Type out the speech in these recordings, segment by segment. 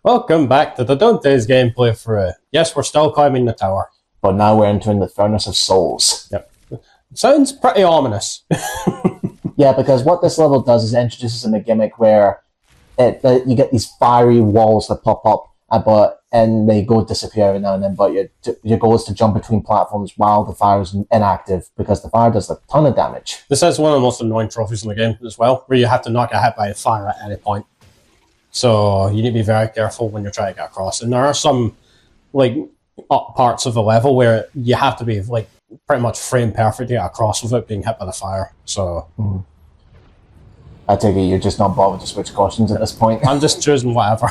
Welcome back to the Dante's gameplay through. Yes, we're still climbing the tower. But now we're entering the Furnace of Souls. Yep. Sounds pretty ominous. Yeah, because what this level does is introduces in a gimmick where you get these fiery walls that pop up, and they go disappear every now and then. But your goal is to jump between platforms while the fire is inactive, because the fire does a ton of damage. This is one of the most annoying trophies in the game as well, where you have to not get hit by a fire at any point. So you need to be very careful when you're trying to get across. And there are some up parts of the level where you have to be pretty much frame perfect to get across without being hit by the fire. So I take it you're just not bothered to switch costumes at this point. I'm just choosing whatever.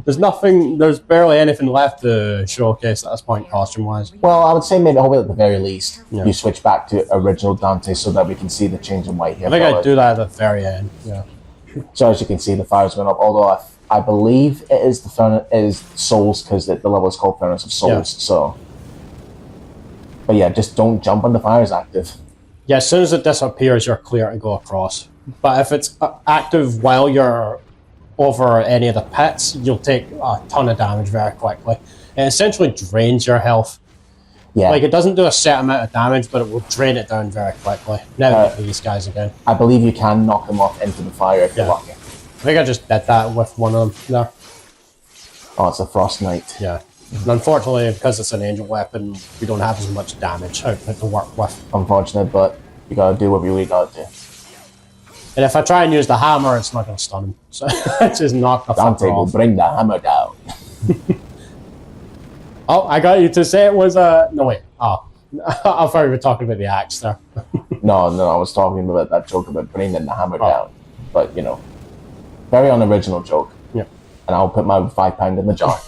There's barely anything left to showcase at this point costume wise. Well, I would say maybe hopefully at the very least you switch back to original Dante so that we can see the change in white here. I think I'd do that at the very end. Yeah. So as you can see, the fire's going up. Although I believe it is Souls, because the level is called Furnace of Souls. Yeah. So, but yeah, just don't jump when the fire is active. Yeah, as soon as it disappears, you're clear to go across. But if it's active while you're over any of the pits, you'll take a ton of damage very quickly. It essentially drains your health. Yeah. It doesn't do a set amount of damage, but it will drain it down very quickly. Now we get these guys again. I believe you can knock them off into the fire if you're lucky. I think I just did that with one of them there. Oh, it's a Frost Knight. Yeah. And unfortunately, because it's an angel weapon, we don't have as much damage output to work with. Unfortunate, but you gotta do what you really gotta do. And if I try and use the hammer, it's not gonna stun him. So it's just knock the fucker off. Dante will bring the hammer down. Oh, I got you to say it was a... No, wait. Oh. I thought you were talking about the axe there. No, I was talking about that joke about bringing the hammer down. But, very unoriginal joke. Yeah. And I'll put my £5 in the jar.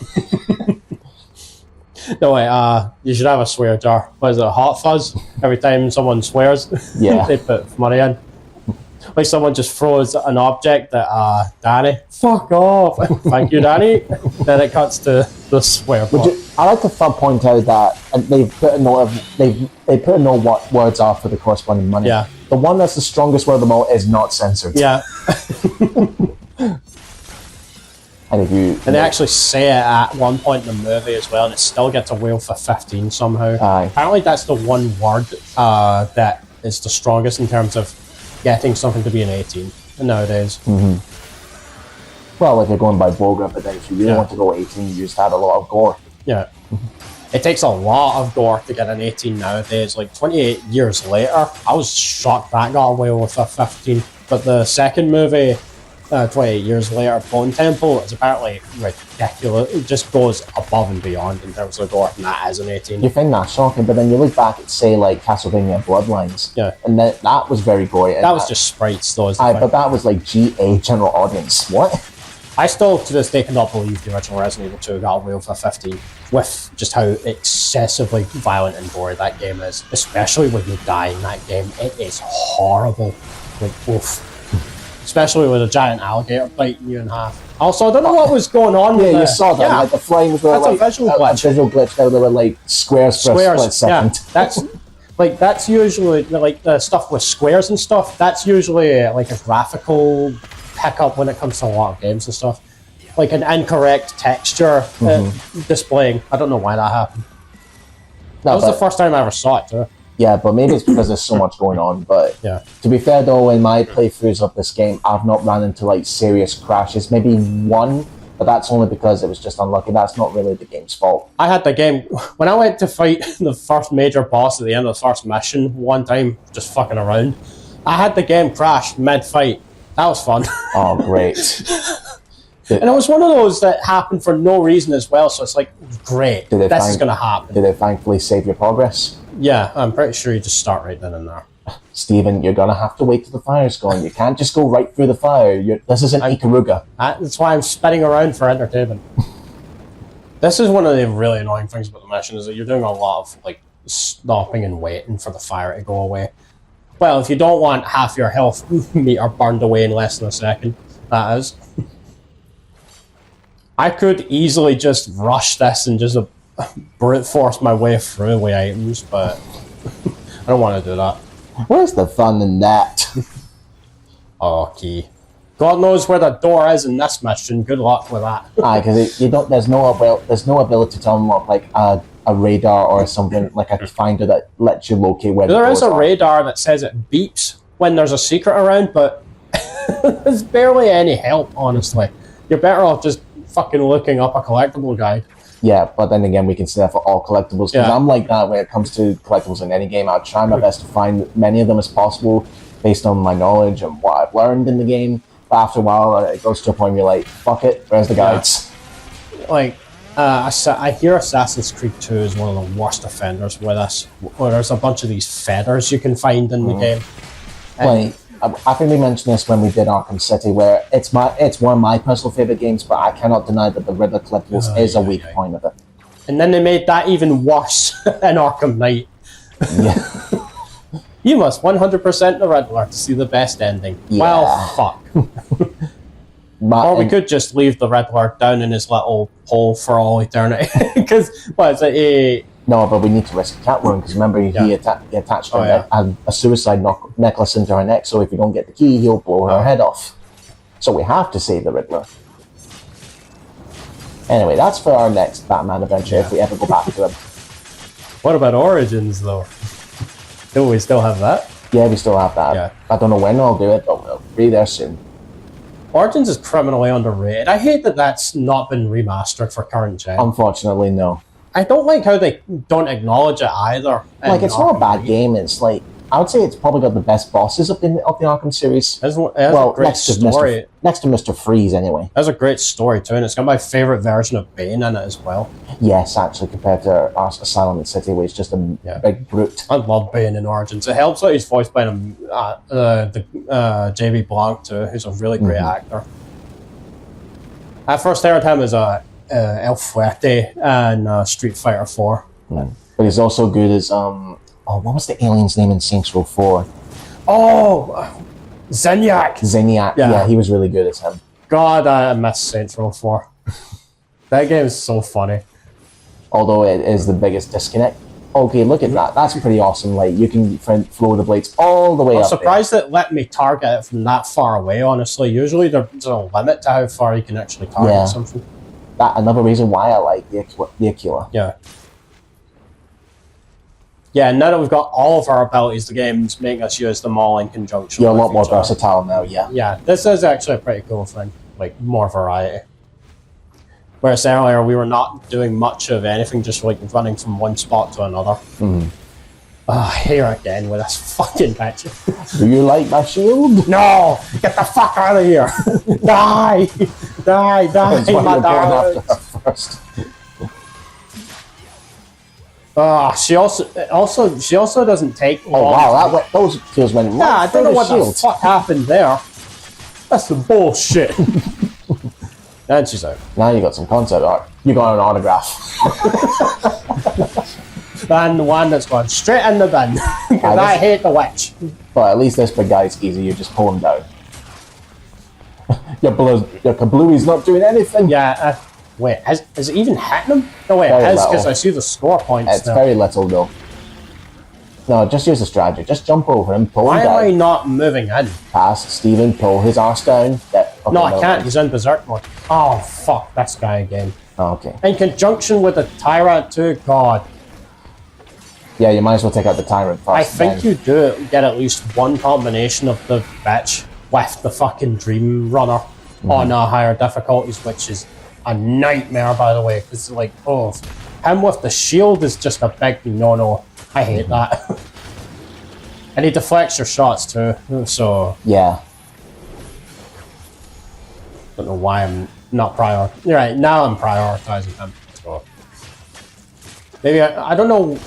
No, wait, you should have a swear jar. What is it, a hot fuzz? Every time someone swears, they put money in. Like someone just throws an object at Danny. Fuck off! Thank you, Danny. Then it cuts to the swear part. I like to point out that they've put a note they put a note what words are for the corresponding money. Yeah. The one that's the strongest word of them all is not censored. Yeah. And they actually say it at one point in the movie as well, and it still gets a wheel for 15 somehow. Aye. Apparently, that's the one word that is the strongest in terms of getting something to be an 18 nowadays. Well, if you're going by vulgar, but then if you really want to go 18, you just add a lot of gore. Yeah. It takes a lot of gore to get an 18 nowadays. 28 years later, I was shocked that got away with a 15. But the second movie, 28 years later, Bone Temple, is apparently ridiculous. It just goes above and beyond in terms of gore, and that is an 18. You think that's shocking, but then you look back at, say, Castlevania Bloodlines, and that was very gory. That was just sprites, though. But that was GA, general audience. What? I still, to this day, cannot believe the original Resident Evil 2 got away with a 15, with just how excessively violent and gory that game is. Especially when you die in that game. It is horrible. Oof. Especially with a giant alligator biting you in half. Also, I don't know what was going on. Yeah, you saw that. Yeah. The flames were a visual glitch. A visual glitch. They were squares for a split second. Yeah, that's usually the stuff with squares and stuff. That's usually a graphical pickup when it comes to a lot of games and stuff. An incorrect texture displaying. I don't know why that happened. That was the first time I ever saw it too. Yeah, but maybe it's because there's so much going on. But to be fair though, in my playthroughs of this game, I've not run into serious crashes. Maybe one, but that's only because it was just unlucky. That's not really the game's fault. I had the game when I went to fight the first major boss at the end of the first mission one time, just fucking around. I had the game crash mid-fight. That was fun. Oh, great. And it was one of those that happened for no reason as well, so it's great. This is going to happen. Did they thankfully save your progress? Yeah, I'm pretty sure you just start right then and there. Stephen, you're going to have to wait till the fire's gone. You can't just go right through the fire. This isn't Ikaruga. That's why I'm spinning around for entertainment. This is one of the really annoying things about the mission, is that you're doing a lot of stopping and waiting for the fire to go away. Well, if you don't want half your health meter burned away in less than a second, that is. I could easily just rush this and just brute force my way through with items, but I don't want to do that. Where's the fun in that? Oh, key. God knows where the door is in this mission. Good luck with that. Because you don't. There's no ability to unlock like a radar or something like a finder that lets you locate where. There is a radar that says it beeps when there's a secret around, but there's barely any help. Honestly, you're better off just fucking looking up a collectible guide. Yeah, but then again, we can say that for all collectibles. Because I'm like that when it comes to collectibles in any game. I'll try my best to find many of them as possible based on my knowledge and what I've learned in the game. But after a while, it goes to a point where you're like, fuck it, where's the guides? Like, I hear Assassin's Creed 2 is one of the worst offenders with this, where there's a bunch of these feathers you can find in the game. Like, I think we mentioned this when we did Arkham City, where it's one of my personal favorite games, but I cannot deny that the Riddler collectibles is a weak point of it. And then they made that even worse in Arkham Knight. Yeah. You must 100% the Riddler to see the best ending. Yeah. Well, fuck. Or we could just leave the Riddler down in his little hole for all eternity. Because, what is it? No, but we need to risk Catwoman, because remember, he attached a suicide necklace into her neck, so if you don't get the key, he'll blow her head off. So we have to save the Riddler. Anyway, that's for our next Batman adventure, if we ever go back to him. What about Origins, though? Do we still have that? Yeah, we still have that. Yeah. I don't know when I'll do it, but we'll be there soon. Origins is criminally underrated. I hate that that's not been remastered for current gen. Unfortunately, no. I don't like how they don't acknowledge it either. Like, it's not a bad game. It's like, I would say it's probably got the best bosses of the Arkham series. It has a great story. Next to Mr. Freeze, anyway. It has a great story too, and it's got my favourite version of Bane in it as well. Yes, actually, compared to Asylum City, where it's just a big brute. I love Bane in Origins. It helps that he's voiced by J.B. Blanc too, who's a really great actor. I first heard him as El Fuerte and Street Fighter 4. But he's also good as what was the alien's name in Saints Row 4? Oh, Zinyak. Zinyak. Yeah, he was really good as him. God, I miss Saints Row 4. That game is so funny. Although it is the biggest disconnect. Okay, look at that. That's pretty awesome. Like, you can flow the blades all the way up. I'm surprised it let me target it from that far away, honestly. Usually there's a limit to how far you can actually target something. Another reason why I like the Aquila. Yeah. Yeah, now that we've got all of our abilities, the game's making us use them all in conjunction. You're a lot more versatile now, yeah. Yeah, this is actually a pretty cool thing. Like, more variety. Whereas earlier, we were not doing much of anything, just like running from one spot to another. Here again with this fucking bitch. Do you like my shield? No! Get the fuck out of here! Die! Die, my darling! First. She also doesn't take long. Oh wow, those kills went right I don't know what shield. the fuck happened there. That's some bullshit. And she's out. Now you got some concept art. You got an autograph. And the one that's gone straight in the bin. Because I hate the witch. But at least this big guy's easy, you just pull him down. your Kablooey's not doing anything. Yeah, wait, is it even hitting him? No, wait, it is, because I see the score points. It's very little, though. No, just use the strategy. Just jump over him, pull him down. Why am I not moving in? Past Stephen, pull his arse down. No, I can't. He's in Berserk mode. Oh, fuck, this guy again. Oh, okay. In conjunction with the Tyrant too, God. Yeah, you might as well take out the Tyrant first. I think you do get at least one combination of the bitch with the fucking Dream Runner on higher difficulties, which is a nightmare, by the way, because like, him with the shield is just a big no-no. I hate that. And he deflects your shots too, so... Yeah. Don't know why I'm not You're right, now I'm prioritizing him. So. Maybe, I don't know,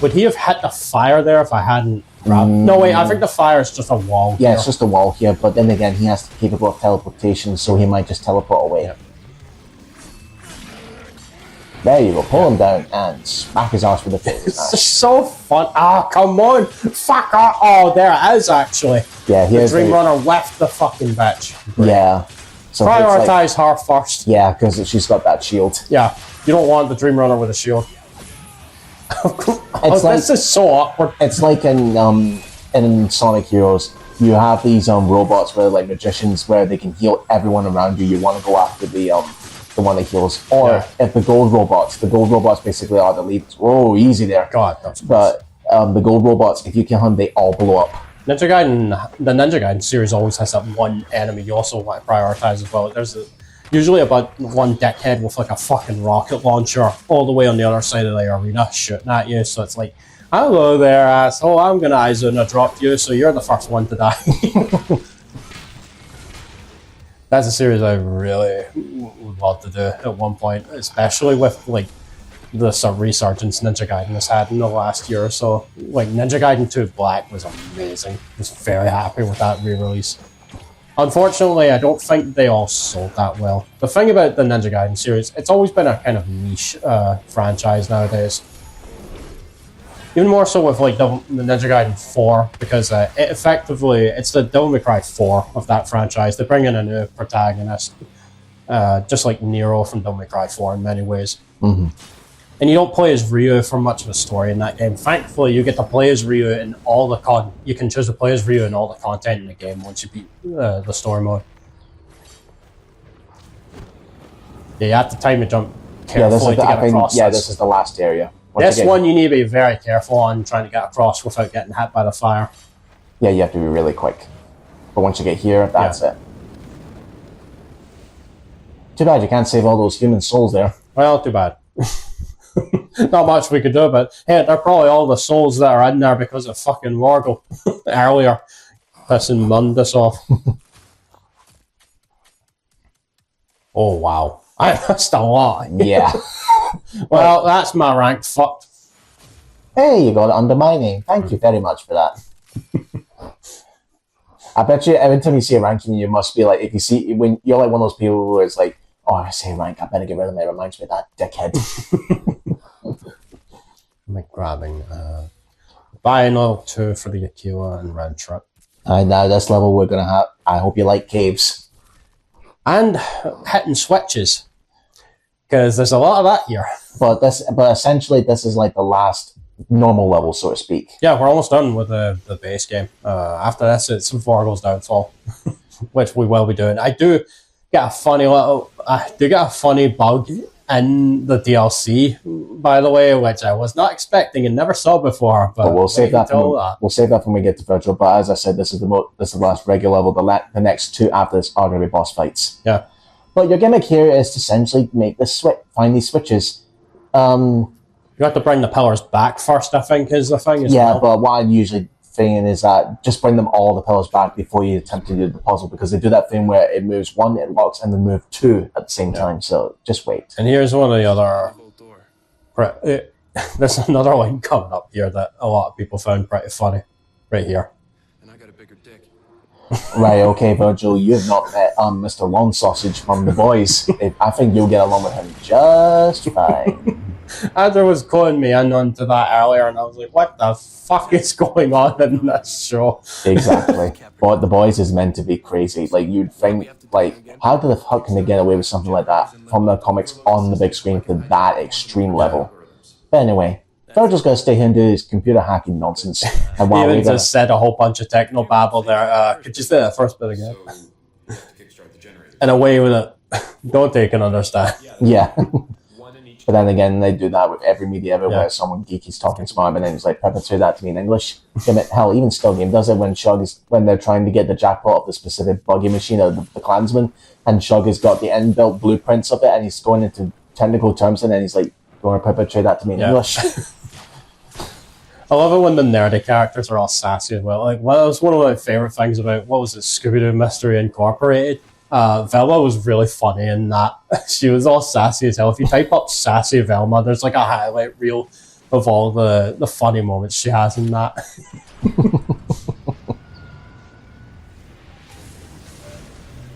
would he have hit the fire there if I hadn't grabbed? No, wait, I think the fire is just a wall Yeah, here. it's just a wall here, but then again, he has to be capable of teleportation, so he might just teleport away. Yeah. There you go, pull him down and smack his arse with a pit. It's so fun. Come on. Fuck off. Oh, there it is, actually. Yeah, the Dream Runner with the fucking bitch. Great. Yeah. So prioritize her first. Yeah, because she's got that shield. Yeah, you don't want the Dream Runner with a shield. This is so awkward. It's like in Sonic Heroes, you have these robots where like magicians where they can heal everyone around you. You want to go after the one that heals, or if the gold robots basically are the leads. Whoa, easy there. God, that's but the gold robots, if you kill them, they all blow up. The Ninja Gaiden series always has that one enemy you also want to prioritize as well. There's usually about one dickhead with like a fucking rocket launcher all the way on the other side of the arena shooting at you. So it's like, hello there, asshole. I'm gonna Izuna drop you, so you're the first one to die. That's a series I really would love to do at one point, especially with like the resurgence Ninja Gaiden has had in the last year or so. Like Ninja Gaiden 2 Black was amazing. I was very happy with that re-release. Unfortunately, I don't think they all sold that well. The thing about the Ninja Gaiden series, it's always been a kind of niche franchise nowadays. Even more so with like the Ninja Gaiden 4, because it's the Devil May Cry 4 of that franchise. They bring in a new protagonist, just like Nero from Devil May Cry 4 in many ways. Mm-hmm. And you don't play as Ryu for much of a story in that game. Thankfully, you get to play as Ryu in all the you can choose to play as Ryu in all the content in the game once you beat the story mode. Yeah, you have to time your jump carefully to get across. This is the last area. This one you need to be very careful on trying to get across without getting hit by the fire. Yeah, you have to be really quick. But once you get here, that's it. Too bad you can't save all those human souls there. Well, too bad. Not much we could do, but hey, they're probably all the souls that are in there because of fucking Morgul earlier. Pissing Mundus off. Oh, wow. I missed a lot. Yeah. Well, that's my rank fucked. Hey, you got it under my name. Thank you very much for that. I bet you every time you see a ranking, you must be like, if you see, when you're like one of those people who is like, oh, I say rank, I better get rid of it. It reminds me of that dickhead. I'm like grabbing Biennial 2 for the Aquila and round trip. And now this level we're going to have, I hope you like caves. And hitting switches. Because there's a lot of that here. But essentially this is like the last normal level, so to speak. Yeah, we're almost done with the base game. After this, it's Vorgil's Downfall, which we will be doing. I do get a funny bug in the DLC, by the way, which I was not expecting and never saw before. But we'll save that. We'll save that when we get to Vergil. But as I said, this is the last regular level. The next two after this are going to be boss fights. Yeah. But your gimmick here is to essentially make the find these switches. You have to bring the pillars back first, I think, is the thing. Yeah, but what I'm usually thinking is that just bring them all the pillars back before you attempt to do the puzzle, because they do that thing where it moves one, it locks, and then move two at the same time. So just wait. And here's one of the other. There's another one coming up here that a lot of people found pretty funny. Right here. And I got a bigger dick. Right, okay, Vergil, you've not met Mr. Long Sausage from The Boys. I think you'll get along with him just fine. Andrew was calling me in onto that earlier, and I was like, what the fuck is going on in this show? Exactly. But The Boys is meant to be crazy. Like, you'd think, like, how the fuck can they get away with something like that from the comics on the big screen to that extreme level? But anyway, Vergil's going to stay here and do his computer hacking nonsense. And while he just said a whole bunch of techno babble there. Could you say that first bit again? In a way that Dante can understand. Yeah. But then again, they do that with every media everywhere. Someone geeky's talking smart, and then it's like, perpetrate that to me in English. Hell, even Still Game does it when they're trying to get the jackpot of the specific buggy machine of the Klansman, and Shug has got the inbuilt blueprints of it, and he's going into technical terms, and then he's like, you want to perpetrate that to me in English? I love it when the nerdy characters are all sassy as well. Like, well, that was one of my favorite things about, what was it, Scooby-Doo Mystery Incorporated. Velma was really funny in that. She was all sassy as hell. If you type up sassy Velma, there's like a highlight reel of all the funny moments she has in that.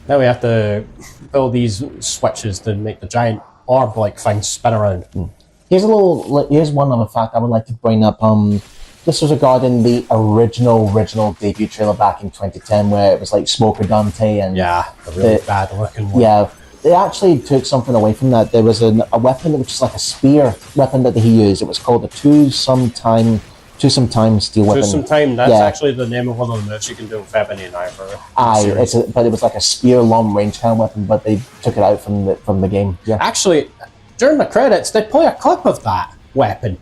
Now we have to build these switches to make the giant orb-like thing spin around. Here's one other fact I would like to bring up. This was regarding the original debut trailer back in 2010, where it was like Smoker Dante and the really bad looking one. Yeah, they actually took something away from that. There was a weapon which is like a spear weapon that he used. It was called the Two Sometime Choose some time, steal weapon. Choose some time. That's actually the name of one of the moves you can do with Ebony and Ivory. But it was like a spear long range kind of weapon, but they took it out from the game. Yeah. Actually, during the credits, they play a clip of that weapon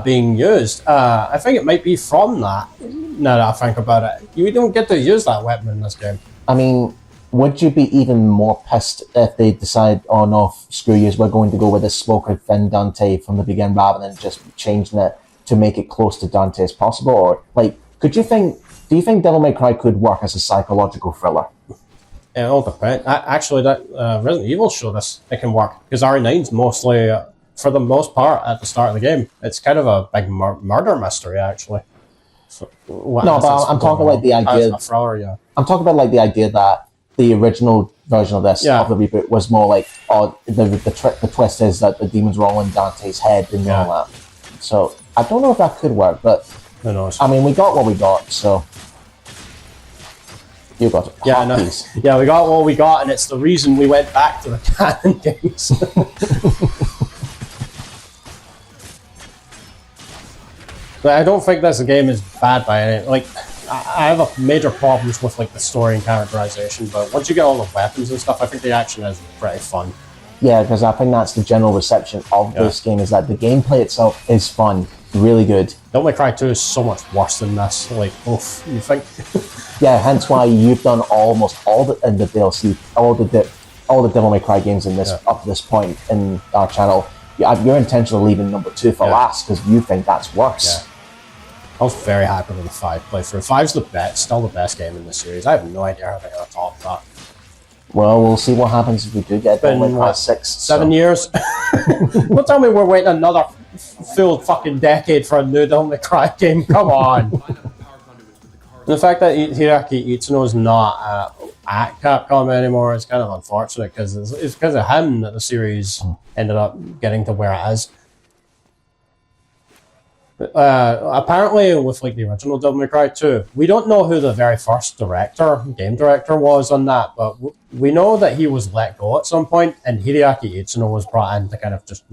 being used. I think it might be from that. Now that I think about it, you don't get to use that weapon in this game. I mean, would you be even more pissed if they decide, oh no, screw you, we're going to go with this smoker thin Dante from the beginning rather than just changing it to make it close to Dante as possible? Or like, do you think Devil May Cry could work as a psychological thriller? It all depends. Actually, that Resident Evil showed us it can work, because RE9's mostly, for the most part, at the start of the game, it's kind of a big murder mystery, actually. So, I'm talking like the idea. A thriller, yeah. I'm talking about like the idea that the original version of this of the reboot was more like, the twist is that the demons were all in Dante's head and all that. So I don't know if that could work, but who knows? I mean, we got what we got, so you got it. Yeah, no. Yeah, we got what we got, and it's the reason we went back to the canon games. But I don't think this game is bad by any. Like, I have a major problems with like the story and characterization, but once you get all the weapons and stuff, I think the action is pretty fun. Yeah, because I think that's the general reception of this game, is that the gameplay itself is fun, really good. Devil May Cry 2 is so much worse than this. Like, oof, you think? Yeah, hence why you've done almost all the DLC, all the Devil May Cry games in this up to this point in our channel. You're intentionally leaving number 2 for last because you think that's worse. Yeah. I was very happy with the 5 playthrough. 5's the best, still the best game in the series. I have no idea how they're going to top that. Well, we'll see what happens if we do get Devil May Cry 6. 7 years? Don't tell me we're waiting another full fucking decade for a new Devil May Cry game. Come on. The fact that Hideaki Itsuno's not at Capcom anymore is kind of unfortunate, because it's because of him that the series ended up getting to where it is. Apparently, with like the original Devil May Cry 2, we don't know who the very first game director was on that, but we know that he was let go at some point, and Hideaki Itsuno was brought in to kind of just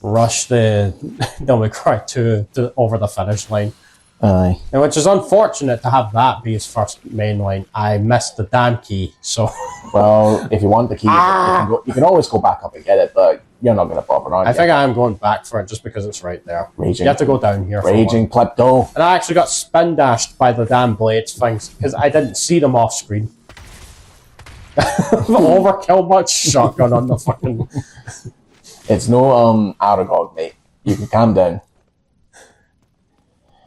rush the Devil May Cry 2 over the finish line. Aye. And which is unfortunate to have that be his first main line. I missed the damn key, so... Well, if you want the key, you can always go back up and get it, but you're not going to bother, are you? I think I am going back for it just because it's right there. Raging. You have to go down here for Raging klepto. And I actually got spin dashed by the damn blades things because I didn't see them off screen. Overkill much shotgun on the fucking... It's no Aragog, mate. You can calm down.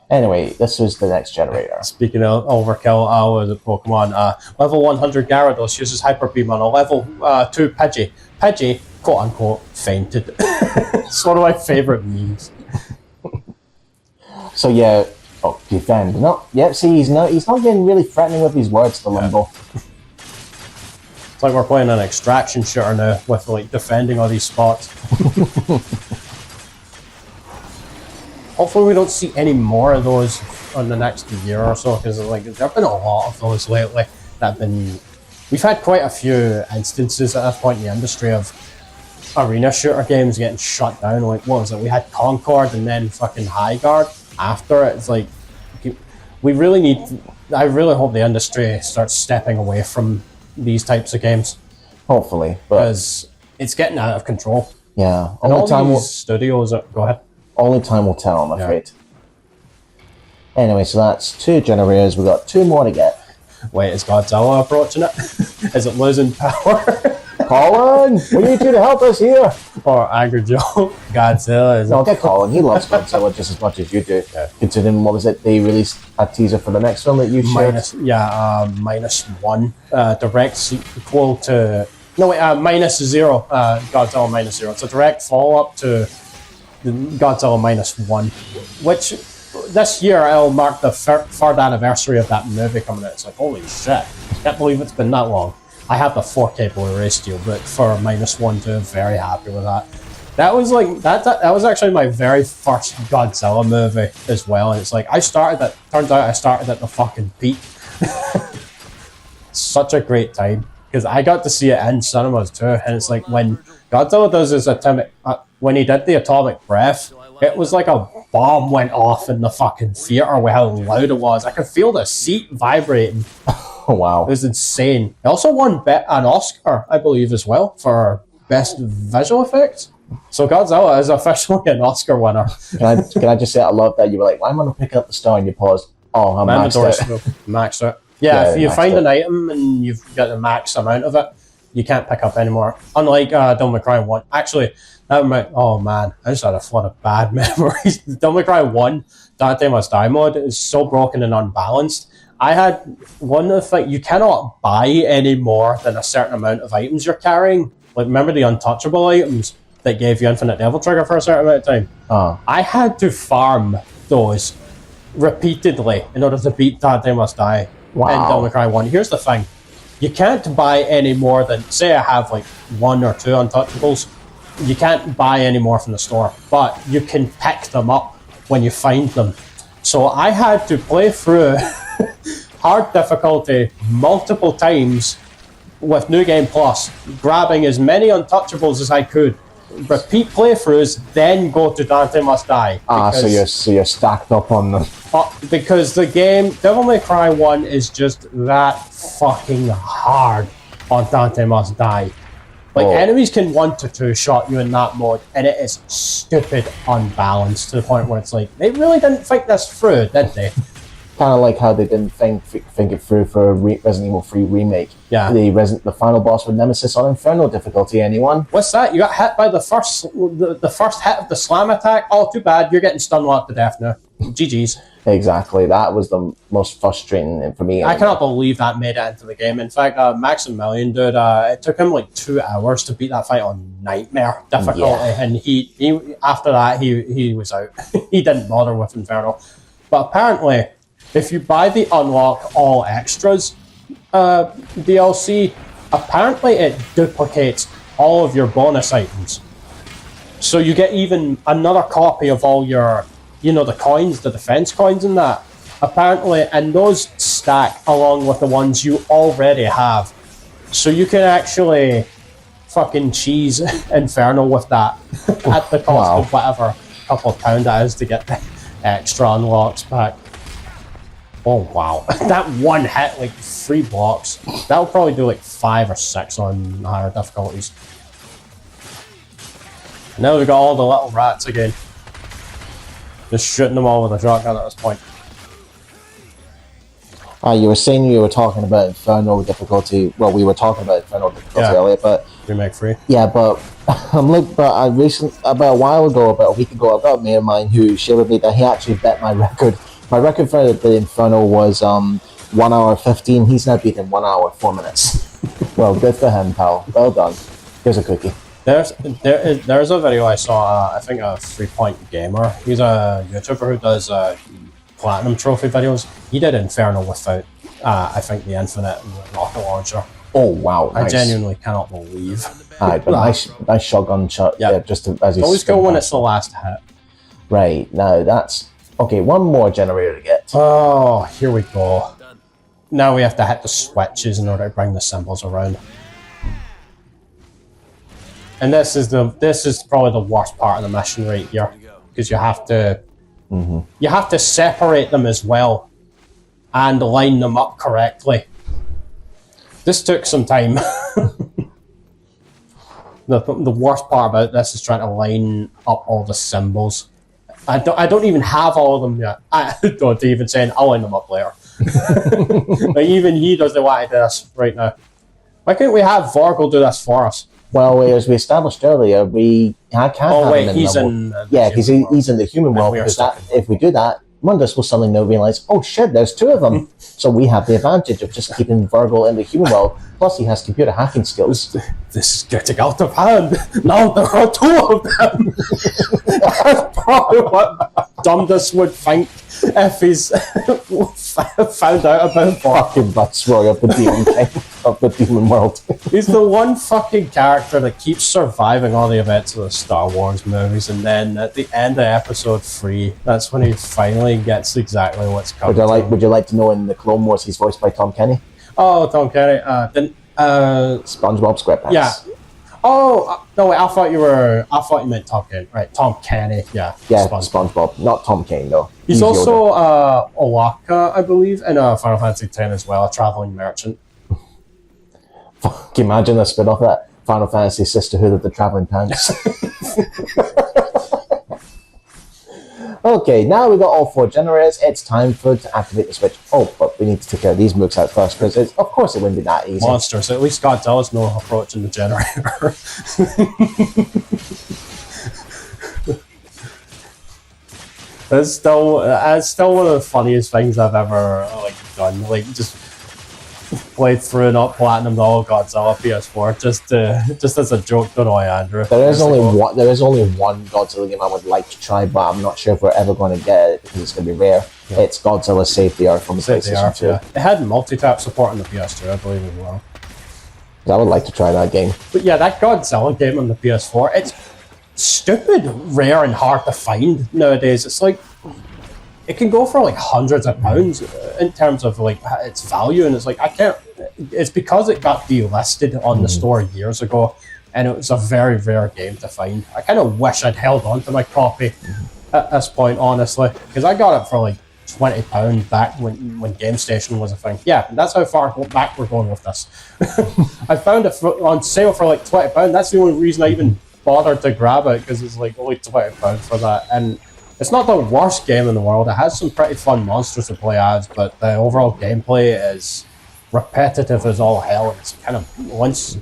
Anyway, this was the next generator. Speaking of overkill, was it Pokemon? Level 100 Gyarados uses Hyper Beam on a level 2 Pidgey. Pidgey, quote unquote, fainted. It's one of my favourite memes. So yeah, defend. No, yeah. See, he's not getting really threatening with these words, the Limbo. It's like we're playing an extraction shooter now with like defending all these spots. Hopefully we don't see any more of those on the next year or so, because like there have been a lot of those lately that have been... We've had quite a few instances at this point in the industry of arena shooter games getting shut down. Like, what was it? We had Concord and then fucking Highguard after it. It's like, we really need... I really hope the industry starts stepping away from these types of games. Hopefully, because it's getting out of control. Yeah. And all these studios... Go ahead. Only time will tell, I'm afraid. Anyway, so that's 2 generators. We've got 2 more to get. Wait, is Godzilla approaching it? Is it losing power? Colin, we need you to help us here. Or Angry Joe. Godzilla. No, get Colin. He loves Godzilla just as much as you do. Yeah. Considering, what was it, they released a teaser for the next film that you shared? -1. Direct sequel to... No, wait, -0. Godzilla -0. It's a direct follow-up to Godzilla -1, which this year it'll mark the 3rd anniversary of that movie coming out. It's like, holy shit, can't believe it's been that long. I have the 4K Blu-ray steel, but for -1 too, very happy with that. That was like that was actually my very first Godzilla movie as well, and it's like turns out I started at the fucking peak. Such a great time, because I got to see it in cinemas too, and it's like when Godzilla does his when he did the atomic breath, it was like a bomb went off in the fucking theater with how loud it was. I could feel the seat vibrating. Oh, wow. It was insane. It also won an Oscar, I believe, as well, for best visual effects. So Godzilla is officially an Oscar winner. Can I just say I love that you were like, why am I going to pick up the star and you paused? Oh, I'm maxed it. Yeah, if you find an item and you've got the max amount of it, you can't pick up anymore. Unlike Devil May Cry 1. Actually, oh man, I just had a flood of bad memories. Devil May Cry 1, Dante Must Die mode is so broken and unbalanced. I had one of the things, you cannot buy any more than a certain amount of items you're carrying. Like, remember the untouchable items that gave you infinite devil trigger for a certain amount of time? I had to farm those repeatedly in order to beat Dante Must Die in Devil May Cry 1. Here's the thing. You can't buy any more than, say I have like 1 or 2 untouchables, you can't buy any more from the store, but you can pick them up when you find them. So I had to play through hard difficulty multiple times with New Game Plus, grabbing as many untouchables as I could, repeat playthroughs, then go to Dante Must Die. So you're stacked up on them. Because the game, Devil May Cry 1 is just that fucking hard on Dante Must Die. Like, enemies can 1 to 2 shot you in that mode, and it is stupid unbalanced to the point where it's like, they really didn't think this through, did they? Kind of like how they didn't think it through for Resident Evil 3 Remake. Yeah. The final boss with Nemesis on Inferno difficulty, anyone? What's that? You got hit by the first hit of the slam attack? Oh, too bad, you're getting stun locked to death now. GG's. Exactly, that was the most frustrating for me. I cannot believe that made it into the game. In fact, Maximilian dude, it took him like 2 hours to beat that fight on Nightmare difficulty, and he after that he was out. He didn't bother with Inferno. But apparently, if you buy the Unlock All Extras DLC, apparently it duplicates all of your bonus items. So you get even another copy of all your, the coins, the defense coins and that. Apparently, and those stack along with the ones you already have. So you can actually fucking cheese Inferno with that at the cost of whatever couple of pound that is to get the extra unlocks back. Oh wow, that one hit like 3 blocks. That'll probably do like 5 or 6 on higher difficulties. Now we've got all the little rats again. Just shooting them all with a shotgun at this point. You were saying you were talking about Inferno difficulty. Well, we were talking about Inferno difficulty earlier, but Remake 3. Yeah, but about a while ago, about a week ago, I got a mate of mine who shared with me that he actually bet my record. My record for the Inferno was 1 hour 15. He's now beaten 1 hour 4 minutes. Well, good for him, pal. Well done. Here's a cookie. There's a video I saw. I think a 3 Point Gamer. He's a YouTuber who does platinum trophy videos. He did Inferno without I think the Infinite rocket launcher. Oh wow! I genuinely cannot believe. But nice shotgun shot. Yeah, just as he's always go when it's the last hit. Right now, that's okay. One more generator to get. Oh, here we go. Now we have to hit the switches in order to bring the symbols around. And this is probably the worst part of the mission right here, because you have to separate them as well and line them up correctly. This took some time. The worst part about this is trying to line up all the symbols. I don't even have all of them yet. I don't even saying I'll line them up later. Like even he doesn't want to do this right now. Why can't we have Vergil do this for us? Well, as we established earlier, I can't have him he's in he's in the human world. Because if we do that, Mundus will suddenly now realize, oh shit, there's 2 of them. So we have the advantage of just keeping Vergil in the human world. Plus, he has computer hacking skills. This is getting out of hand. Now there are 2 of them. That's probably what Dumdus would think if he's found out about fucking Butsroy of the demon world. He's the one fucking character that keeps surviving all the events of the Star Wars movies, and then at the end of episode 3, that's when he finally gets exactly what's coming. Would you like to know in the Clone Wars he's voiced by Tom Kenny? Oh, Tom Kenny. SpongeBob SquarePants. Yeah. No, wait, I thought you meant Tom Kenny. Right, Tom Kenny, yeah. Yeah, SpongeBob. Not Tom Kane, though. He's also Owaka, I believe, in Final Fantasy X as well, a traveling merchant. Can you imagine a spin-off of that? Final Fantasy Sisterhood of the Traveling Pants. Okay, now we got all 4 generators. It's time to activate the switch. Oh, but we need to take care of these mooks out first, because of course it wouldn't be that easy. Monsters. At least Godzilla's no approaching the generator. It's still one of the funniest things I've ever done. Just played through and not platinum all Godzilla PS4 just as a joke to annoy Andrew. There is only one Godzilla game I would like to try, but I'm not sure if we're ever going to get it because it's going to be rare. Yeah. It's Godzilla Save the Earth from the PlayStation 2. Yeah. It had multi-tap support on the PS2, I believe, as well. I would like to try that game. But yeah, that Godzilla game on the PS4, it's stupid rare and hard to find nowadays. It's like it can go for hundreds of pounds in terms of its value, and it's I can't. It's because it got delisted on the store years ago, and it was a very rare game to find. I kind of wish I'd held on to my copy at this point, honestly, because I got it for £20 back when GameStation was a thing. Yeah, that's how far back we're going with this. I found it on sale for £20. That's the only reason I even bothered to grab it, because it's only £20 for that. And it's not the worst game in the world. It has some pretty fun monsters to play as, but the overall gameplay is repetitive as all hell. And it's kind of once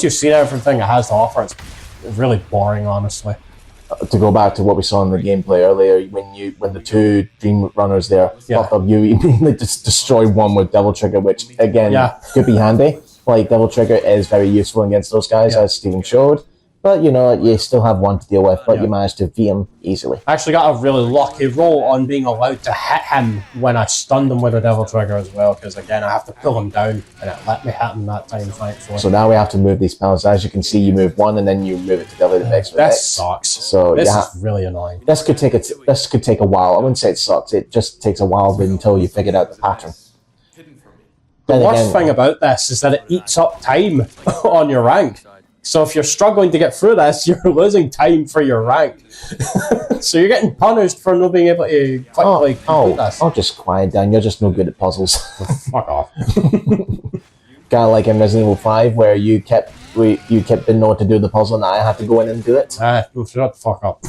you've seen everything it has to offer, it's really boring, honestly. To go back to what we saw in the gameplay earlier, when the 2 Dream Runners there popped up, you immediately just destroy one with Devil Trigger, which again could be handy. Devil Trigger is very useful against those guys, as Steven showed. But you still have one to deal with, but you managed to beat him easily. I actually got a really lucky roll on being allowed to hit him when I stunned him with a Devil Trigger as well, because again I have to pull him down, and it let me hit him that time, thankfully. So now we have to move these panels. As you can see, you move one and then you move it to delete the next. That sucks. So this is really annoying. This could take a while. I wouldn't say it sucks. It just takes a while until you figured out the pattern. The worst thing about this is that it eats up time on your rank. So if you're struggling to get through this, you're losing time for your rank. So you're getting punished for not being able to quickly complete this. Oh, just quiet down. You're just no good at puzzles. Fuck off. Kind of like in Resident Evil 5, where you kept didn't know what to do with the puzzle, and I had to go in and do it. Shut the fuck up.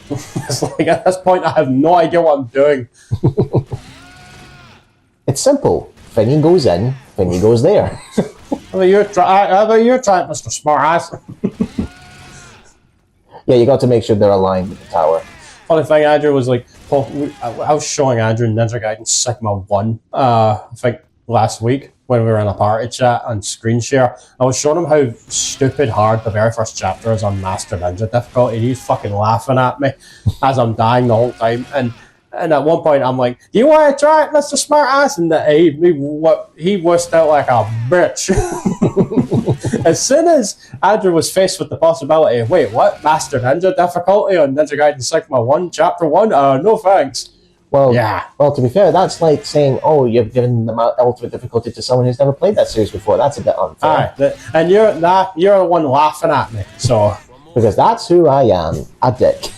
It's at this point I have no idea what I'm doing. It's simple. Finny goes in, Finny goes there. How about your try, Mr. Smartass? Yeah, you got to make sure they're aligned with the tower. Funny thing, Andrew was I was showing Andrew Ninja Gaiden Sigma 1, I think last week, when we were in a party chat on screen share. I was showing him how stupid hard the very first chapter is on Master Ninja difficulty, and he's fucking laughing at me as I'm dying the whole time. And at one point, I'm like, "Do you want to try it, Mr. Smartass?" And he wussed out like a bitch. As soon as Andrew was faced with the possibility, wait, what? Master Ninja difficulty on Ninja Gaiden Sigma 1, Chapter 1? No thanks. Well, to be fair, that's like saying, "Oh, you've given the ultimate difficulty to someone who's never played that series before." That's a bit unfair. And you're the one laughing at me, so because that's who I am, a dick.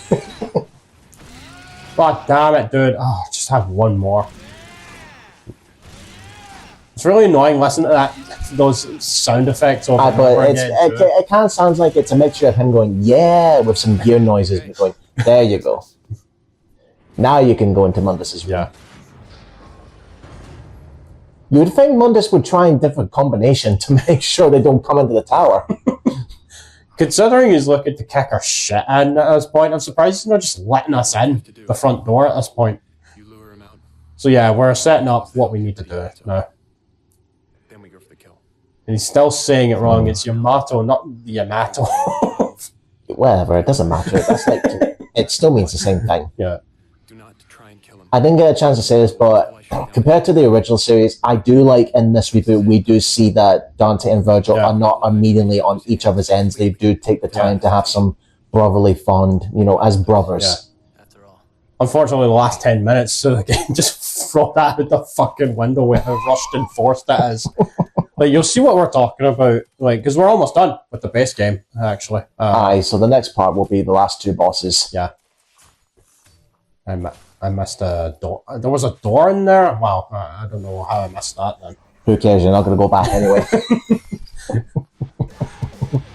God damn it, dude. Oh, just have one more. It's really annoying listening to those sound effects over and over again. It kind of sounds like it's a mixture of him going, yeah, with some gear noises, and going, there you go. Now you can go into Mundus's room. Yeah. You would think Mundus would try a different combination to make sure they don't come into the tower. Considering he's looking to kick our shit in at this point, I'm surprised he's not just letting us in the front door at this point. So yeah, we're setting up what we need to do now. Then we go for the kill. And he's still saying it wrong. It's Yamato, not Yamato. Whatever, it doesn't matter. That's it still means the same thing. Yeah. Do not try and kill him. I didn't get a chance to say this, but compared to the original series, I do like in this reboot, we do see that Dante and Vergil are not immediately on each other's ends. They do take the time to have some brotherly fond, as brothers. Yeah. Unfortunately, the last 10 minutes of the game just throw that out the fucking window with how rushed and forced that is. Like, you'll see what we're talking about, like, because we're almost done with the base game, actually. Aye, so the next part will be the last two bosses. Yeah. I missed a door. There was a door in there? Wow, I don't know how I missed that then. Who cares? You're not going to go back anyway.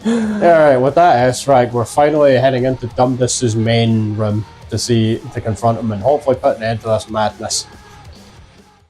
Alright, with that S-Rag, we're finally heading into Dumdus's main room to confront him and hopefully put an end to this madness.